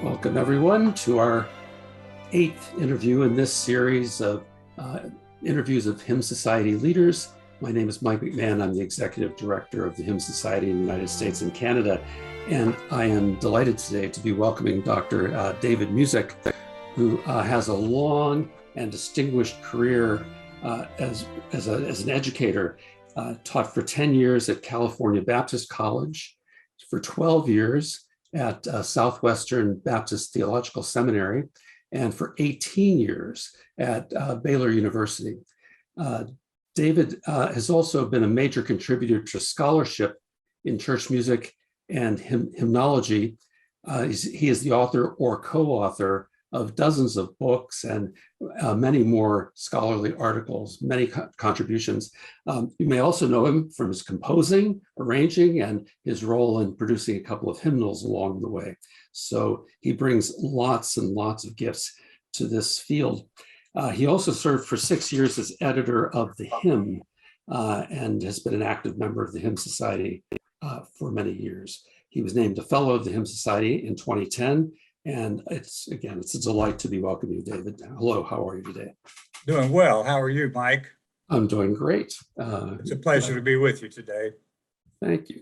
Welcome, everyone, to our 8th interview in this series of interviews of Hymn Society leaders. My name is Mike McMahon. I'm the Executive Director of the Hymn Society in the United States and Canada. And I am delighted today to be welcoming Dr. David Musick, who has a long and distinguished career as an educator. Taught for 10 years at California Baptist College, for 12 years at Southwestern Baptist Theological Seminary, and for 18 years at Baylor University. David has also been a major contributor to scholarship in church music and hymnology. He is the author or co-author of dozens of books and many more scholarly articles, many contributions. You may also know him from his composing, arranging, and his role in producing a couple of hymnals along the way. So he brings lots and lots of gifts to this field. He also served for 6 years as editor of The Hymn and has been an active member of the Hymn Society for many years. He was named a fellow of the Hymn Society in 2010. And it's a delight to be welcoming you, David. Hello, how are you today? Doing well. How are you, Mike? I'm doing great. It's a pleasure to be with you today. Thank you.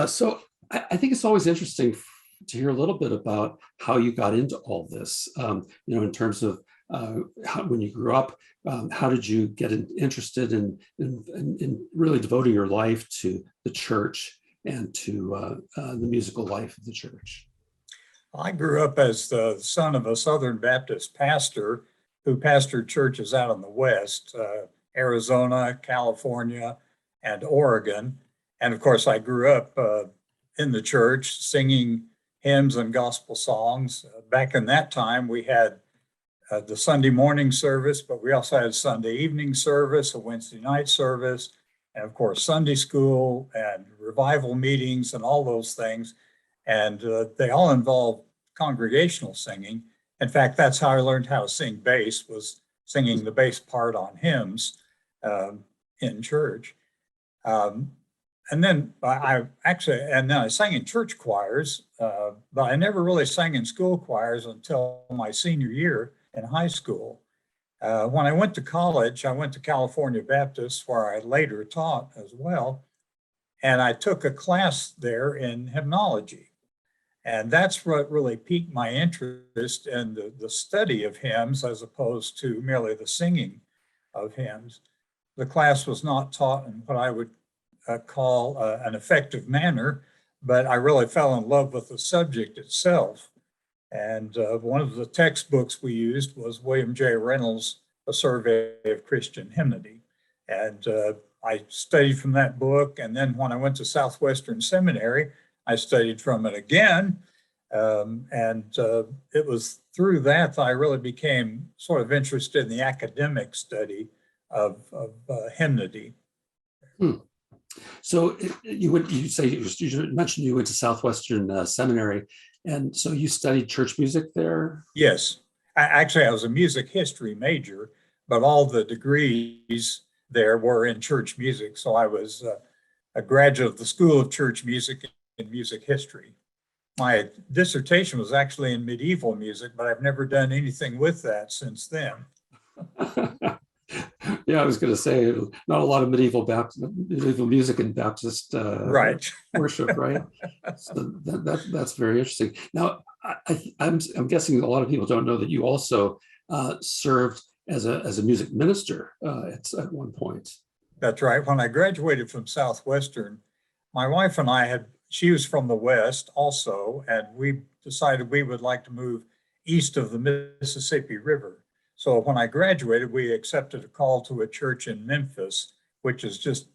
So I think it's always interesting to hear a little bit about how you got into all this, in terms of when you grew up, how did you get interested in really devoting your life to the church and to the musical life of the church? I grew up as the son of a Southern Baptist pastor who pastored churches out in the West, Arizona, California, and Oregon. And of course, I grew up in the church singing hymns and gospel songs. Back in that time, we had the Sunday morning service, but we also had Sunday evening service, a Wednesday night service, and of course, Sunday school and revival meetings and all those things. And they all involved congregational singing. In fact, that's how I learned how to sing bass, was singing the bass part on hymns in church. And then I sang in church choirs, but I never really sang in school choirs until my senior year in high school. When I went to college, I went to California Baptist, where I later taught as well. And I took a class there in hymnology. And that's what really piqued my interest in the study of hymns as opposed to merely the singing of hymns. The class was not taught in what I would call an effective manner, but I really fell in love with the subject itself. And one of the textbooks we used was William J. Reynolds' A Survey of Christian Hymnody. And I studied from that book. And then when I went to Southwestern Seminary, I studied from it again, it was through that I really became sort of interested in the academic study of hymnody. So you mentioned you went to Southwestern Seminary, and so you studied church music there? Yes, I was a music history major, but all the degrees there were in church music. So I was a graduate of the School of Church Music in music history. My dissertation was actually in medieval music, but I've never done anything with that since then. Yeah, I was going to say, not a lot of medieval music in Baptist right. worship, right? So that's very interesting. Now, I'm guessing a lot of people don't know that you also served as a music minister at one point. That's right. When I graduated from Southwestern, my wife and she was from the West also, and we decided we would like to move east of the Mississippi River. So when I graduated, we accepted a call to a church in Memphis,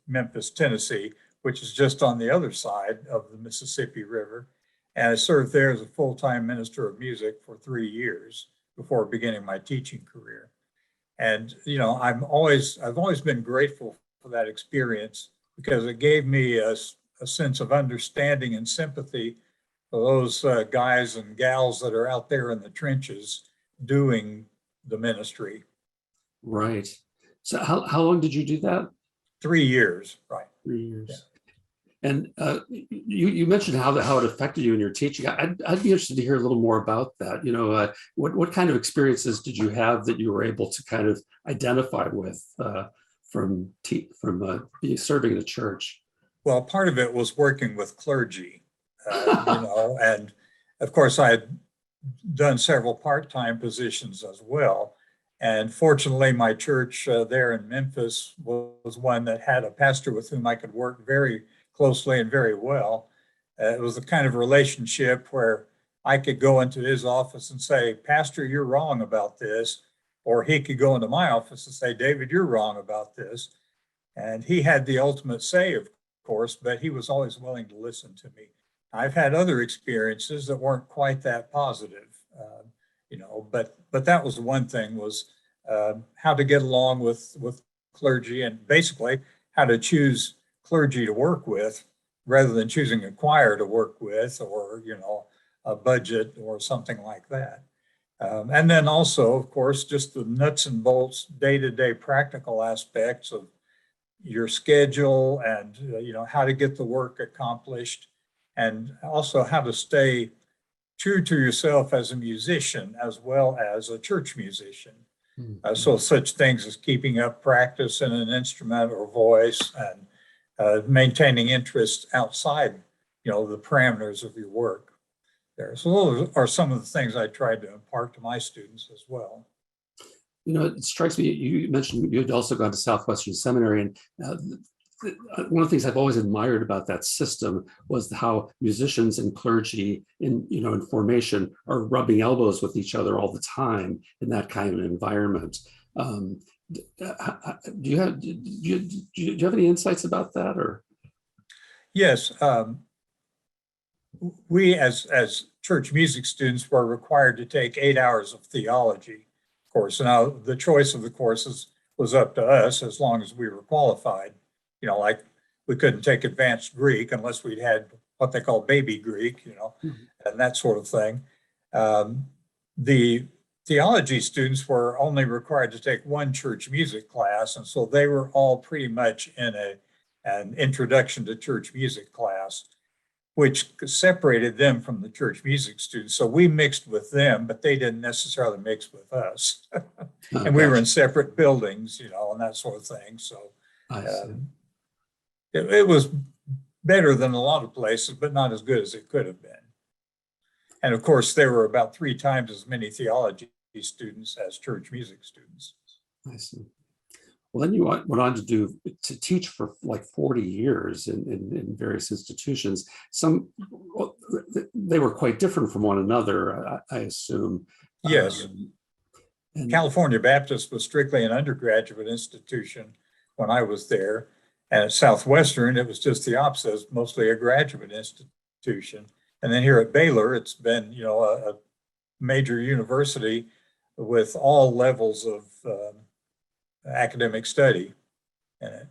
Memphis, Tennessee, which is just on the other side of the Mississippi River. And I served there as a full-time minister of music for 3 years before beginning my teaching career. And, I've always been grateful for that experience because it gave me a sense of understanding and sympathy for those guys and gals that are out there in the trenches doing the ministry. Right. So how long did you do that? 3 years, right. 3 years. And you mentioned how it affected you in your teaching. I'd be interested to hear a little more about that. What kind of experiences did you have that you were able to kind of identify with from serving in a church? Well, part of it was working with clergy, and of course I had done several part-time positions as well. And fortunately, my church there in Memphis was one that had a pastor with whom I could work very closely and very well. It was the kind of relationship where I could go into his office and say, Pastor, you're wrong about this. Or he could go into my office and say, David, you're wrong about this. And he had the ultimate say, of course, but he was always willing to listen to me. I've had other experiences that weren't quite that positive, but that was one thing, was how to get along with clergy, and basically how to choose clergy to work with rather than choosing a choir to work with, or a budget or something like that. And then also, of course, just the nuts and bolts, day-to-day practical aspects of your schedule, and how to get the work accomplished, and also how to stay true to yourself as a musician as well as a church musician. So such things as keeping up practice in an instrument or voice, and maintaining interest outside, the parameters of your work there. So those are some of the things I tried to impart to my students as well. It strikes me, you mentioned you had also gone to Southwestern Seminary, and one of the things I've always admired about that system was how musicians and clergy in formation are rubbing elbows with each other all the time in that kind of environment. Do you have any insights about that, or? Yes, we as church music students were required to take 8 hours of theology course. Now the choice of the courses was up to us as long as we were qualified. Like we couldn't take advanced Greek unless we'd had what they call baby Greek, and that sort of thing. The theology students were only required to take one church music class, and so they were all pretty much in an introduction to church music class, which separated them from the church music students. So we mixed with them, but they didn't necessarily mix with us. And we were in separate buildings, and that sort of thing. So it was better than a lot of places, but not as good as it could have been. And of course, there were about 3 times as many theology students as church music students. I see. Well, then you went on to teach for like 40 years in various institutions. They were quite different from one another, I assume. Yes. California Baptist was strictly an undergraduate institution when I was there. And at Southwestern, it was just the opposite. It's mostly a graduate institution. And then here at Baylor, it's been, a major university with all levels of academic study in it.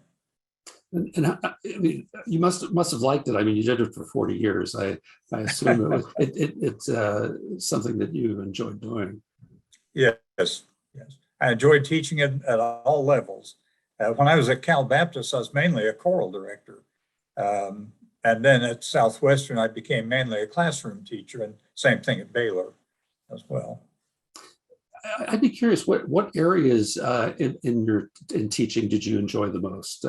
And I mean, you must have liked it. I mean, you did it for 40 years. I assume it's something that you enjoyed doing. Yes. I enjoyed teaching it at all levels. When I was at Cal Baptist, I was mainly a choral director. And then at Southwestern, I became mainly a classroom teacher, and same thing at Baylor as well. I'd be curious, what areas in teaching did you enjoy the most,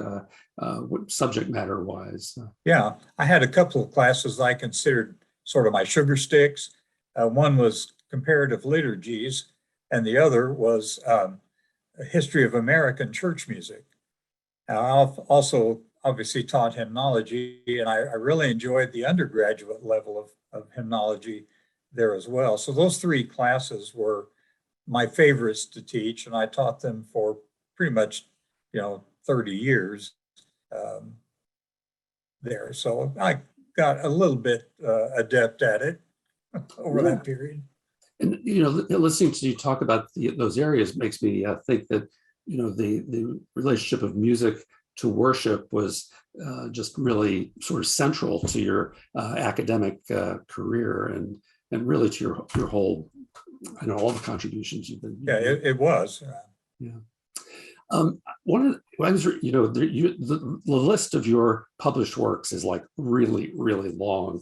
what subject matter wise? Yeah, I had a couple of classes I considered sort of my sugar sticks. One was comparative liturgies, and the other was a history of American church music. I also obviously taught hymnology, and I really enjoyed the undergraduate level of hymnology there as well. So those 3 classes were my favorites to teach, and I taught them for pretty much, 30 years there. So I got a little bit adept at it over that period. And, listening to you talk about those areas makes me think that, the relationship of music to worship was just really sort of central to your academic career and really to your whole, all the contributions you've been. Yeah, it was. Yeah. One of the, I was, you know, the list of your published works is like really, really long.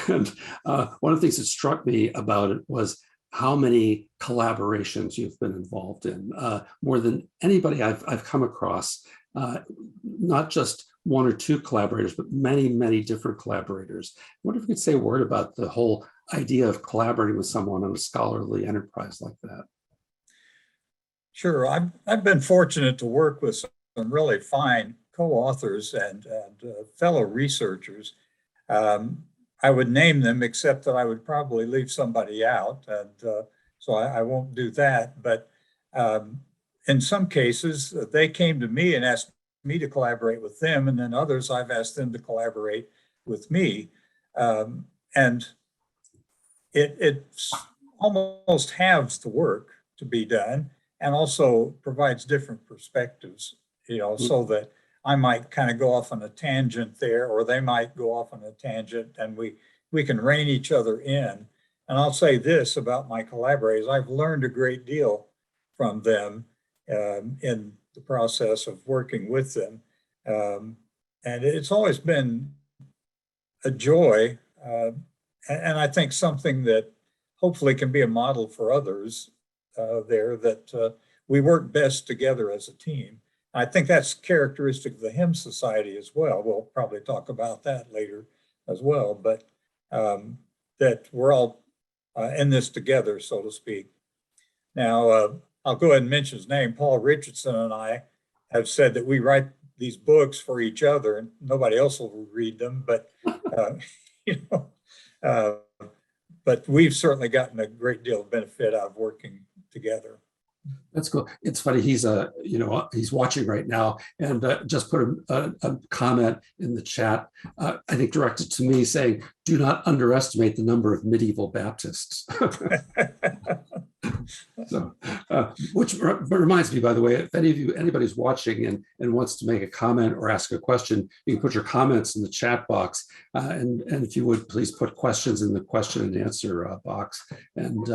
And one of the things that struck me about it was how many collaborations you've been involved in, more than anybody I've come across, not just one or two collaborators, but many, many different collaborators. I wonder if you could say a word about the whole idea of collaborating with someone on a scholarly enterprise like that. Sure, I've been fortunate to work with some really fine co-authors and fellow researchers. I would name them, except that I would probably leave somebody out, and so I won't do that. But in some cases, they came to me and asked me to collaborate with them, and then others I've asked them to collaborate with me. And it's almost halves the work to be done, and also provides different perspectives, you know, so that I might kind of go off on a tangent there, or they might go off on a tangent, and we can rein each other in. And I'll say this about my collaborators: I've learned a great deal from them in the process of working with them. And it's always been a joy, and I think something that hopefully can be a model for others there, that we work best together as a team. I think that's characteristic of the Hymn Society as well. We'll probably talk about that later as well, but that we're all in this together, so to speak. Now, I'll go ahead and mention his name. Paul Richardson and I have said that we write these books for each other, and nobody else will read them, but you know, but we've certainly gotten a great deal of benefit out of working together. That's cool. It's funny. He's you know, he's watching right now, and just put a comment in the chat. I think directed to me, saying, "Do not underestimate the number of medieval Baptists." So, which reminds me, by the way, if anybody's watching and wants to make a comment or ask a question, you can put your comments in the chat box, and if you would please put questions in the question and answer box, and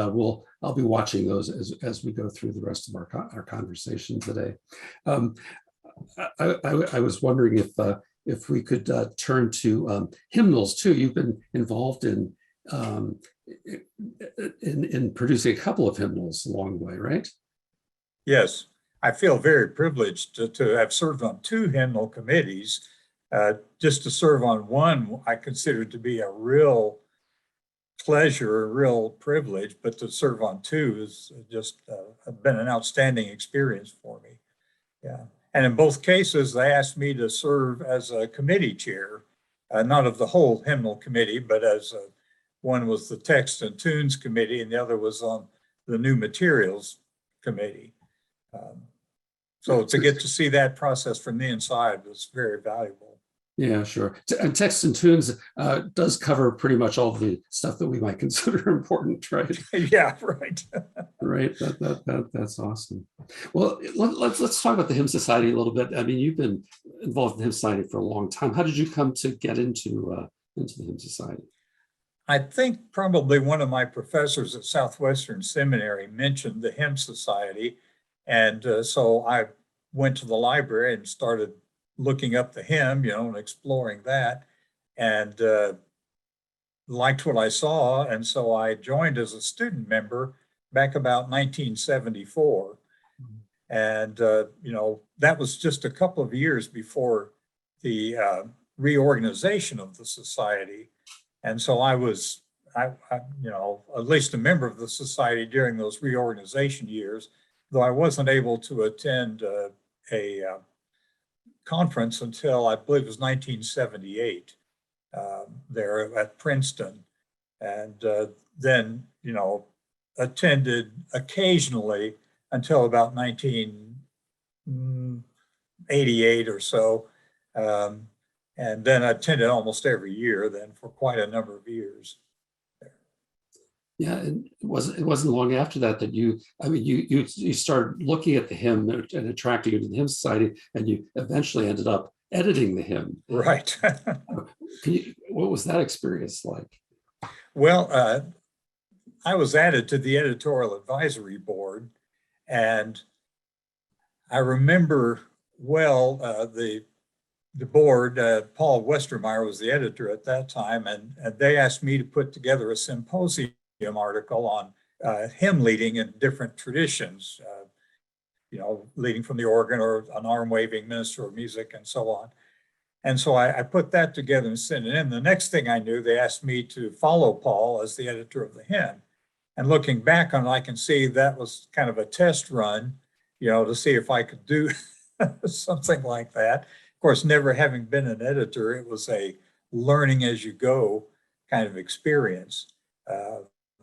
I'll be watching those as we go through the rest of our conversation today. I was wondering if we could turn to hymnals too. You've been involved in producing a couple of hymnals along the way, right? Yes, I feel very privileged to have served on two hymnal committees. Just to serve on one, I consider to be a real pleasure, a real privilege, but to serve on two has just been an outstanding experience for me. Yeah, and in both cases, they asked me to serve as a committee chair, not of the whole hymnal committee, but as one was the text and tunes committee, and the other was on the new materials committee. So to get to see that process from the inside was very valuable. Yeah, sure. And text and tunes does cover pretty much all the stuff that we might consider important, right? Yeah, right. Right. That's awesome. Well, let's talk about the Hymn Society a little bit. I mean, you've been involved in the Hymn Society for a long time. How did you come to get into the Hymn Society? I think probably one of my professors at Southwestern Seminary mentioned the Hymn Society. And so I went to the library and started looking up the hymn, you know, and exploring that, and liked what I saw. And so I joined as a student member back about 1974. And, you know, that was just a couple of years before the reorganization of the society. And so I was, you know, at least a member of the society during those reorganization years, though I wasn't able to attend a conference until I believe it was 1978 there at Princeton. And then, you know, attended occasionally until about 1988 or so. And then I attended almost every year then for quite a number of years. Yeah, and it wasn't long after that you started looking at the hymn and attracting you to the Hymn Society, and you eventually ended up editing the hymn. Right. What was that experience like? Well, I was added to the editorial advisory board, and I remember well the board, Paul Westermeyer was the editor at that time, and they asked me to put together a symposium article on hymn leading in different traditions, leading from the organ or an arm waving minister of music and so on. And so I put that together and sent it in. The next thing I knew, they asked me to follow Paul as the editor of the hymn. And looking back on it, I can see that was kind of a test run, to see if I could do something like that. Of course, never having been an editor, it was a learning as you go kind of experience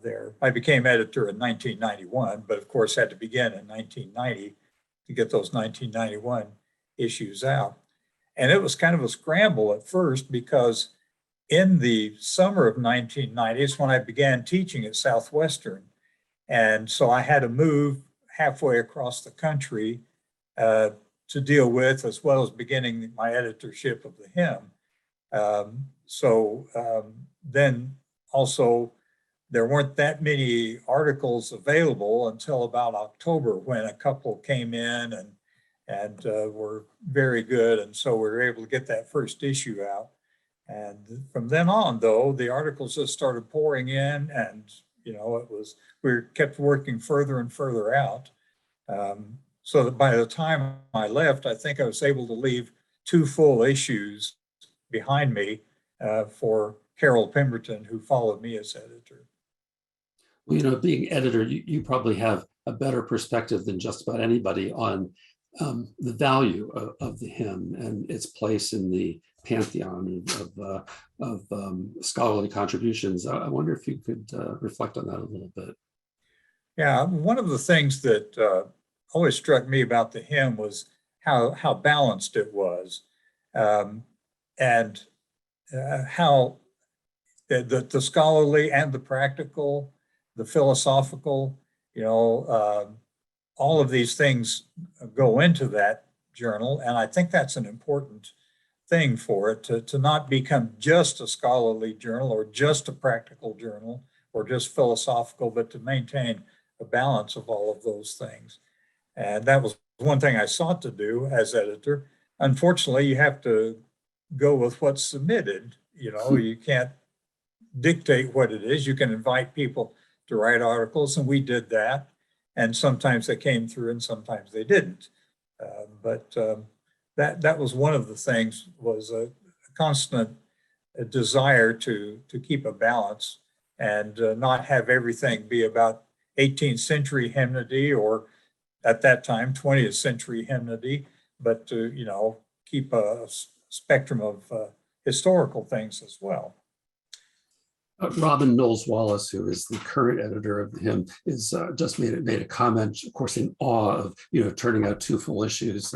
there. I became editor in 1991, but of course had to begin in 1990 to get those 1991 issues out. And it was kind of a scramble at first because in the summer of 1990 is when I began teaching at Southwestern. And so I had to move halfway across the country to deal with, as well as beginning my editorship of the hymn. Then also, there weren't that many articles available until about October, when a couple came in and were very good. And so we were able to get that first issue out. And from then on, though, the articles just started pouring in, and we kept working further and further out. So that by the time I left, I think I was able to leave 2 full issues behind me for Carol Pemberton, who followed me as editor. Well, being editor, you probably have a better perspective than just about anybody on the value of the hymn and its place in the pantheon of scholarly contributions. I wonder if you could reflect on that a little bit. Yeah, one of the things that always struck me about the hymn was how balanced it was, and how the scholarly and the practical, the philosophical, all of these things go into that journal. And I think that's an important thing for it to not become just a scholarly journal or just a practical journal or just philosophical, but to maintain a balance of all of those things. And that was one thing I sought to do as editor. Unfortunately, you have to go with what's submitted. You can't dictate what it is. You can invite people to write articles, and we did that. And sometimes they came through and sometimes they didn't. But that was one of the things, was a constant desire to keep a balance and not have everything be about 18th century hymnody, or at that time 20th century hymnody, but to keep a spectrum of historical things as well. Robin Knowles-Wallace, who is the current editor of the hymn, is just made a comment, of course, in awe of turning out 2 full issues.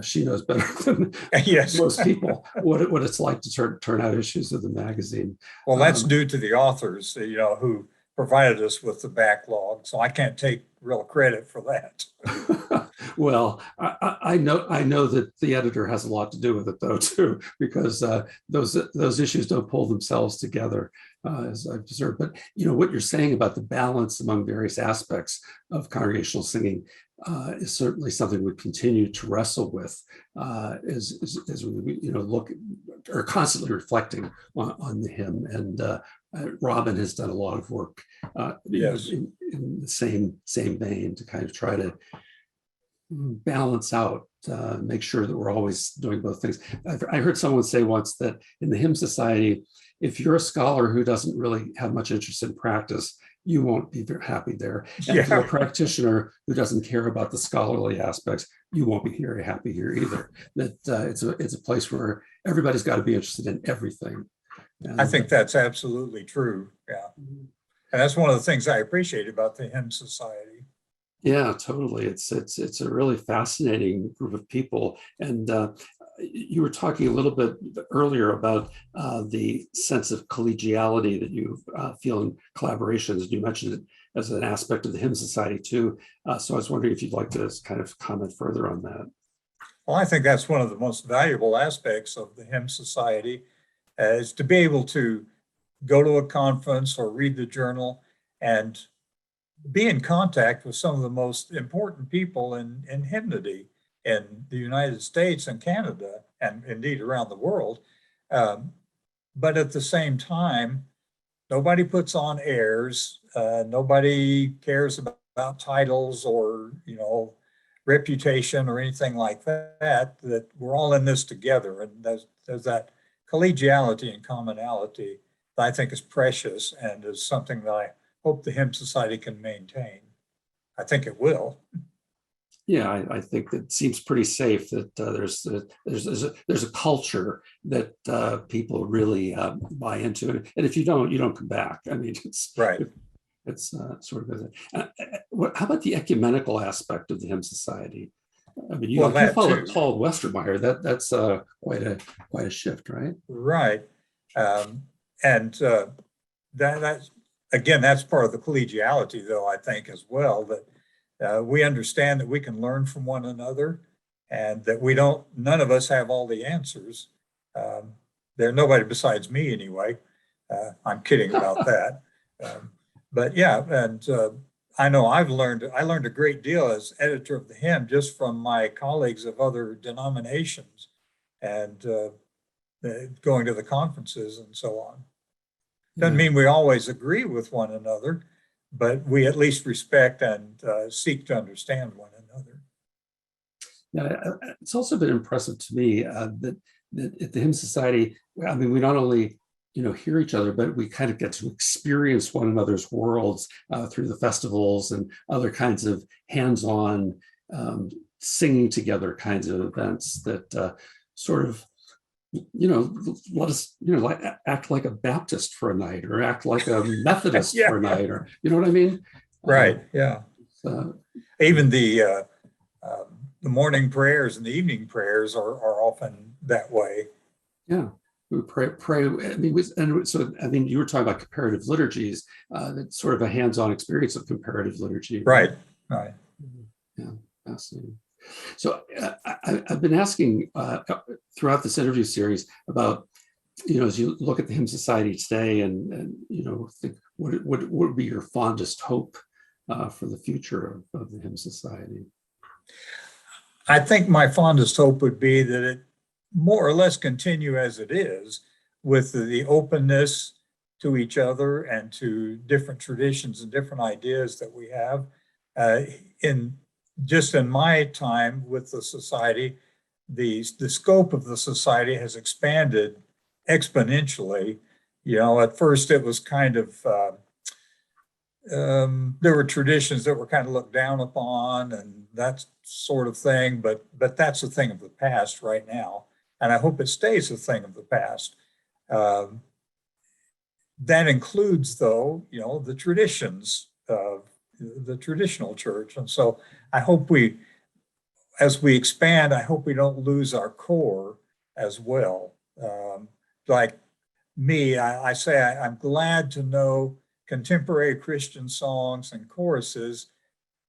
She knows better than yes. most people what it's like to turn out issues of the magazine. Well, that's due to the authors, who provided us with the backlog. So I can't take real credit for that. Well, I know that the editor has a lot to do with it, though, too, because those issues don't pull themselves together, as I've observed. But what you're saying about the balance among various aspects of congregational singing is certainly something we continue to wrestle with as we look, or constantly reflecting on the hymn. And Robin has done a lot of work yes. in the same vein to kind of try to balance out, make sure that we're always doing both things. I heard someone say once that in the Hymn Society, if you're a scholar who doesn't really have much interest in practice, you won't be very happy there. And if you're a practitioner who doesn't care about the scholarly aspects, you won't be very happy here either. That it's a place where everybody's got to be interested in everything. And I think that's absolutely true. Yeah. And that's one of the things I appreciate about the Hymn Society. Yeah, totally. It's a really fascinating group of people. And you were talking a little bit earlier about the sense of collegiality that you feel in collaborations. You mentioned it as an aspect of the Hymn Society too. So I was wondering if you'd like to kind of comment further on that. Well, I think that's one of the most valuable aspects of the Hymn Society, is to be able to go to a conference or read the journal and be in contact with some of the most important people in hymnody in the United States and Canada, and indeed around the world. But at the same time, nobody puts on airs. Nobody cares about titles or, reputation or anything like that, that we're all in this together. And there's that collegiality and commonality that I think is precious and is something that I hope the Hymn Society can maintain. I think it will. Yeah, I think it seems pretty safe that there's a culture that people really buy into, and if you don't come back. I mean, it's right. It's sort of how about the ecumenical aspect of the Hymn Society? I mean, you followed Paul Westermeyer. That's quite a shift, right? Right, and that's again, that's part of the collegiality, though, I think, as well, that we understand that we can learn from one another, and that none of us have all the answers. There's nobody besides me, anyway. I'm kidding about that. But yeah, and I know I learned a great deal as editor of the hymn just from my colleagues of other denominations and going to the conferences and so on. Doesn't mean we always agree with one another, but we at least respect and seek to understand one another. Yeah, it's also been impressive to me that at the Hymn Society, I mean, we not only hear each other, but we kind of get to experience one another's worlds through the festivals and other kinds of hands-on singing together kinds of events that sort of, let us, act like a Baptist for a night, or act like a Methodist for a night, or you know what I mean? Right. Yeah. Even the morning prayers and the evening prayers are often that way. Yeah. We pray. I mean, you were talking about comparative liturgies. That's sort of a hands-on experience of comparative liturgy. Right. Yeah, fascinating. So I've been asking throughout this interview series about, as you look at the Hymn Society today, and think what would be your fondest hope for the future of the Hymn Society? I think my fondest hope would be that it more or less continue as it is, with the openness to each other and to different traditions and different ideas that we have. In my time with the society, the scope of the society has expanded exponentially. At first it was kind of there were traditions that were kind of looked down upon and that sort of thing, but that's a thing of the past right now. And I hope it stays a thing of the past. That includes, though, the traditions of the traditional church. And so I hope as we expand, I hope we don't lose our core as well. Like me, I say I'm glad to know contemporary Christian songs and choruses,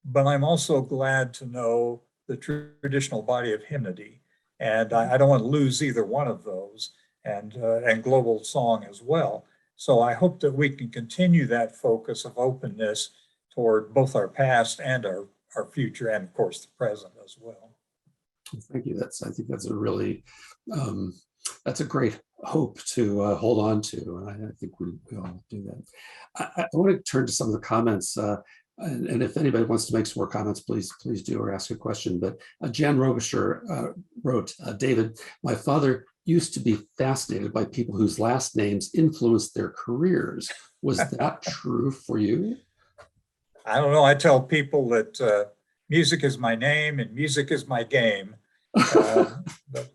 but I'm also glad to know the traditional body of hymnody. And I don't want to lose either one of those, and global song as well. So I hope that we can continue that focus of openness toward both our past and our future, and of course the present as well. Thank you. I think that's a really, that's a great hope to hold on to. And I think we all do that. I want to turn to some of the comments. And if anybody wants to make some more comments, please do, or ask a question. But Jan Robisher wrote, David, my father used to be fascinated by people whose last names influenced their careers. Was that true for you? I don't know. I tell people that music is my name and music is my game. But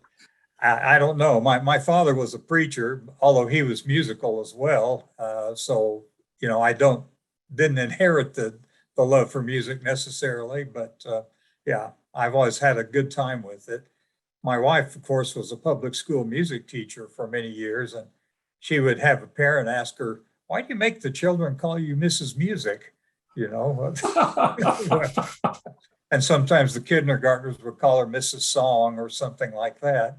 I don't know. My father was a preacher, although he was musical as well. So, I didn't inherit the love for music necessarily, but yeah, I've always had a good time with it. My wife, of course, was a public school music teacher for many years, and she would have a parent ask her, why do you make the children call you Mrs. Music? And sometimes the kindergartners would call her Mrs. Song or something like that.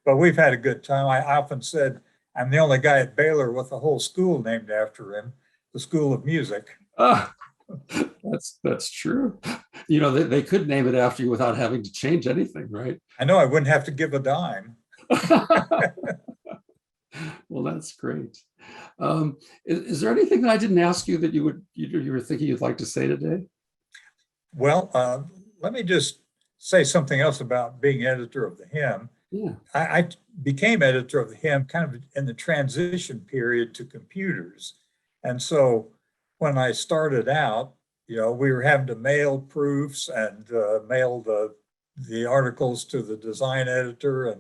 But we've had a good time. I often said, I'm the only guy at Baylor with a whole school named after him. the School of Music. Ah, that's true. You know, they could name it after you without having to change anything, right? I know I wouldn't have to give a dime. Well, that's great. Is there anything that I didn't ask you that you were thinking you'd like to say today? Well, let me just say something else about being editor of the hymn. Yeah. I became editor of the hymn kind of in the transition period to computers. And so when I started out, you know, we were having to mail proofs and mail the articles to the design editor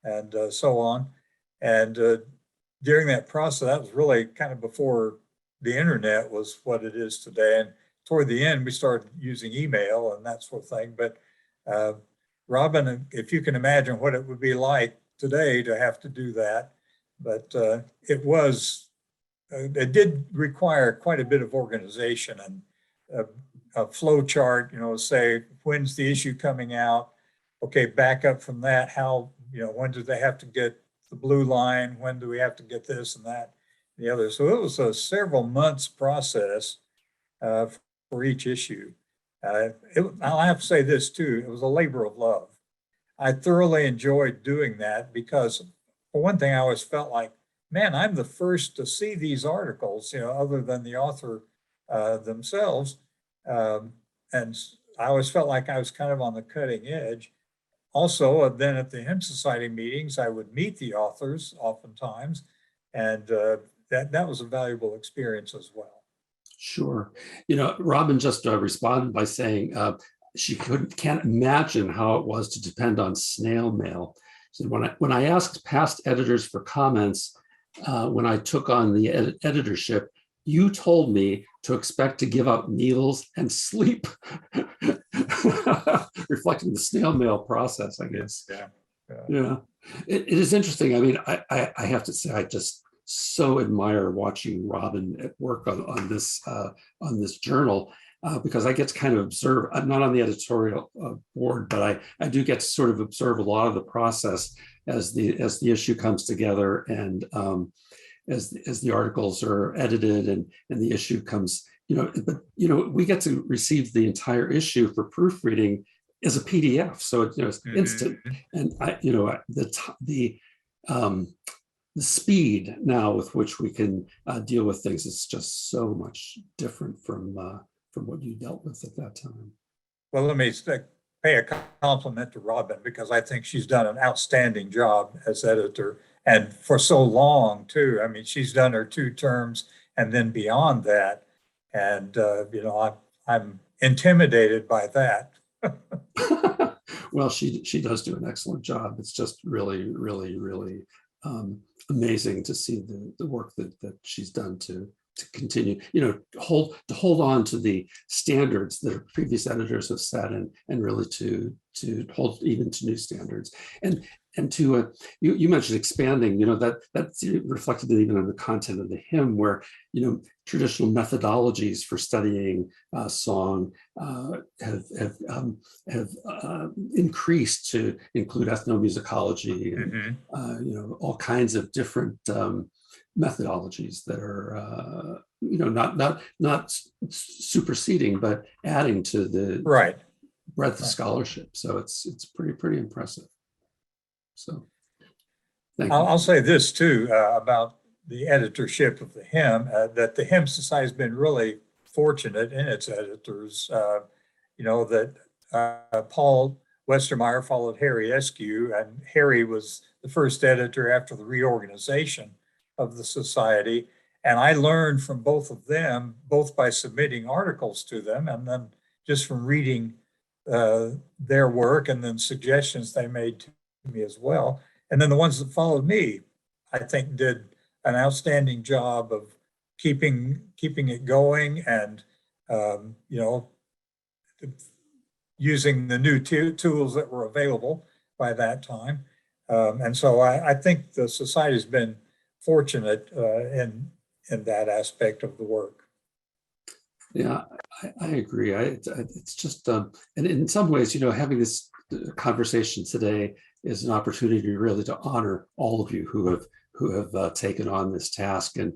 and so on. And during that process, that was really kind of before the internet was what it is today. And toward the end, we started using email and that sort of thing. But Robin, if you can imagine what it would be like today to have to do that, but it did require quite a bit of organization and a flow chart, you know, say, when's the issue coming out? Okay, back up from that, how, you know, when do they have to get the blue line? When do we have to get this and that, and the other? So it was a several months process for each issue. I'll have to say this too, it was a labor of love. I thoroughly enjoyed doing that because, for one thing, I always felt like, man, I'm the first to see these articles, you know, other than the author themselves. And I always felt like I was kind of on the cutting edge. Also, then at the Hymn Society meetings, I would meet the authors oftentimes, and that was a valuable experience as well. Sure. You know, Robin just responded by saying she can't imagine how it was to depend on snail mail. So when I asked past editors for comments when I took on the editorship, you told me to expect to give up meals and sleep, reflecting the snail mail process, I guess. Yeah. It is interesting. I mean, I have to say, I just so admire watching Robin at work on this journal because I get to kind of observe. I'm not on the editorial board, but I do get to sort of observe a lot of the process as the issue comes together and as the articles are edited and the issue comes. You know, but you know, we get to receive the entire issue for proofreading as a PDF, so it's, you know, it's instant. And the speed now with which we can deal with things is just so much different from what you dealt with at that time. Well, let me pay a compliment to Robin because I think she's done an outstanding job as editor, and for so long too. I mean, she's done her 2 terms and then beyond that, and you know, I'm intimidated by that. Well, she does do an excellent job. It's just really, really, really amazing to see the work that she's done to continue, you know, hold on to the standards that previous editors have set and really to hold even to new standards. And to you mentioned expanding, you know, that's reflected even in the content of the hymn, where, you know, traditional methodologies for studying song have increased to include ethnomusicology and you know, all kinds of different methodologies that are you know, not superseding but adding to the breadth of scholarship. So it's pretty impressive. So thank you. I'll say this too about the editorship of the hymn, that the Hymn Society has been really fortunate in its editors. You know, that Paul Westermeyer followed Harry Eskew, and Harry was the first editor after the reorganization of the society. And I learned from both of them, both by submitting articles to them and then just from reading their work and then suggestions they made to me as well. And then the ones that followed me, I think, did an outstanding job of keeping it going and you know, using the new tools that were available by that time. And so I think the society's been fortunate in that aspect of the work. Yeah, I agree. It's just, and in some ways, you know, having this conversation today is an opportunity really to honor all of you who who have taken on this task and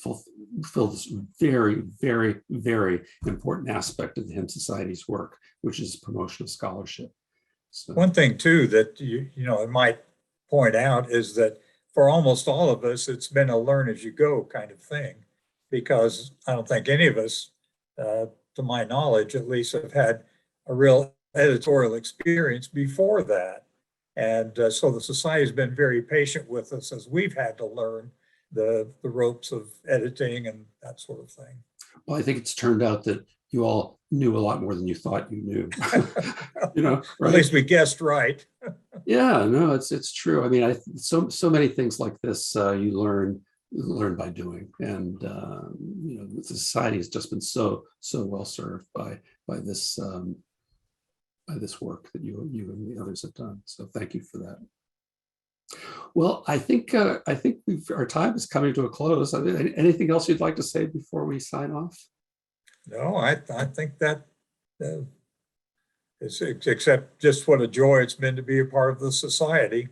fulfill this very, very, very important aspect of the Hymn Society's work, which is promotion of scholarship. So. One thing too that I might point out is that for almost all of us, it's been a learn as you go kind of thing, because I don't think any of us, to my knowledge at least, have had a real editorial experience before that. And so the society has been very patient with us as we've had to learn the ropes of editing and that sort of thing. Well, I think it's turned out that you all knew a lot more than you thought you knew. Right? At least we guessed right. Yeah, no, it's true. I mean, so many things like this you learn by doing, and the society has just been so well served by this work that you and the others have done. So thank you for that. Well, I think our time is coming to a close. Anything else you'd like to say before we sign off? No, I think that except just what a joy it's been to be a part of the society.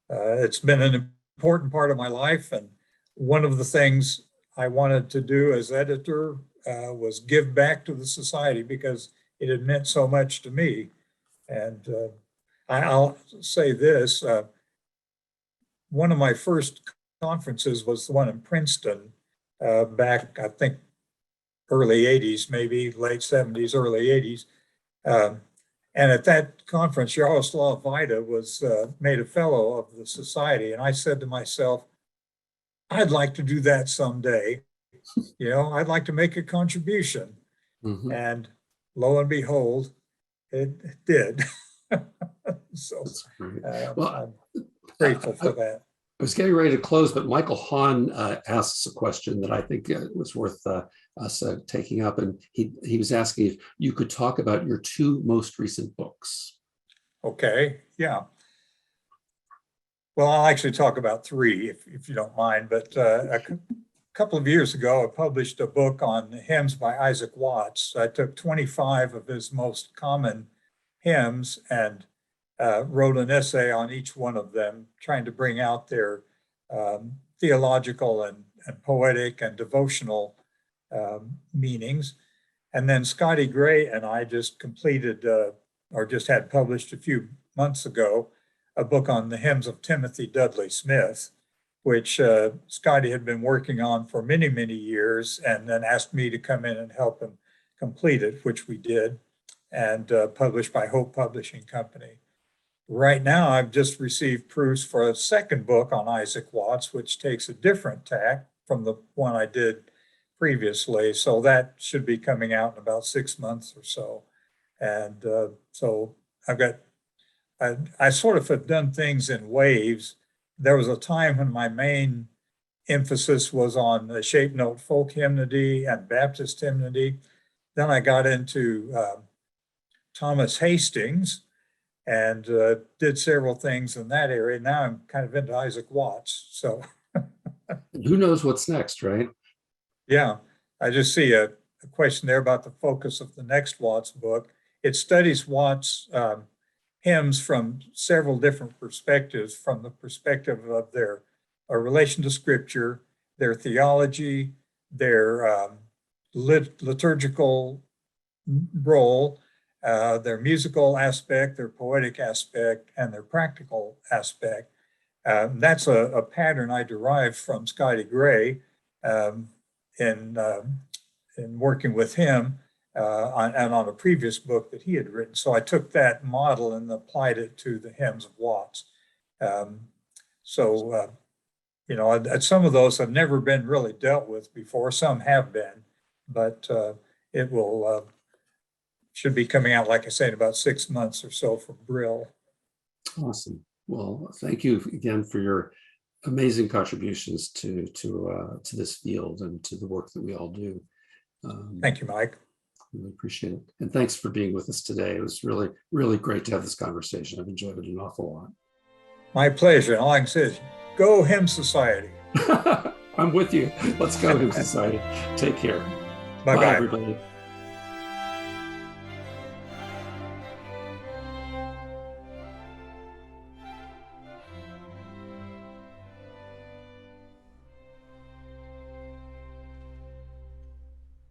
It's been an important part of my life, and one of the things I wanted to do as editor was give back to the society because it had meant so much to me. And I'll say this, one of my first conferences was the one in Princeton back, I think, early 80s, maybe late 70s, early 80s. And at that conference, Yaroslav Vaida was made a fellow of the society. And I said to myself, I'd like to do that someday. I'd like to make a contribution. Mm-hmm. And lo and behold, it did. So well, I'm grateful for that. I was getting ready to close, but Michael Hahn asks a question that I think was worth us taking up. And he was asking if you could talk about your two most recent books. Okay, yeah. Well, I'll actually talk about three, if you don't mind. But a couple of years ago, I published a book on hymns by Isaac Watts. I took 25 of his most common hymns and wrote an essay on each one of them, trying to bring out their theological and poetic and devotional meanings. And then Scotty Gray and I just completed, or just had published a few months ago, a book on the hymns of Timothy Dudley Smith, which Scotty had been working on for many, many years, and then asked me to come in and help him complete it, which we did, and published by Hope Publishing Company. Right now, I've just received proofs for a second book on Isaac Watts, which takes a different tack from the one I did previously. So that should be coming out in about 6 months or so. And so I sort of have done things in waves. There was a time when my main emphasis was on the shape note folk hymnody and Baptist hymnody. Then I got into Thomas Hastings and did several things in that area. Now I'm kind of into Isaac Watts. So who knows what's next, right? Yeah, I just see a question there about the focus of the next Watts book. It studies Watts' hymns from several different perspectives, from the perspective of their relation to Scripture, their theology, their liturgical role, their musical aspect, their poetic aspect, and their practical aspect. That's a pattern I derived from Scotty Gray in working with him and on a previous book that he had written. So I took that model and applied it to the hymns of Watts. Some of those have never been really dealt with before. Some have been, but it will should be coming out, like I say, in about 6 months or so from Brill. Awesome. Well, thank you again for your amazing contributions to this field and to the work that we all do. Thank you, Mike. Really appreciate it. And thanks for being with us today. It was really, really great to have this conversation. I've enjoyed it an awful lot. My pleasure. All I can say is, go Hymn Society. I'm with you. Let's go, Hymn Society. Take care. Bye-bye. Bye, everybody.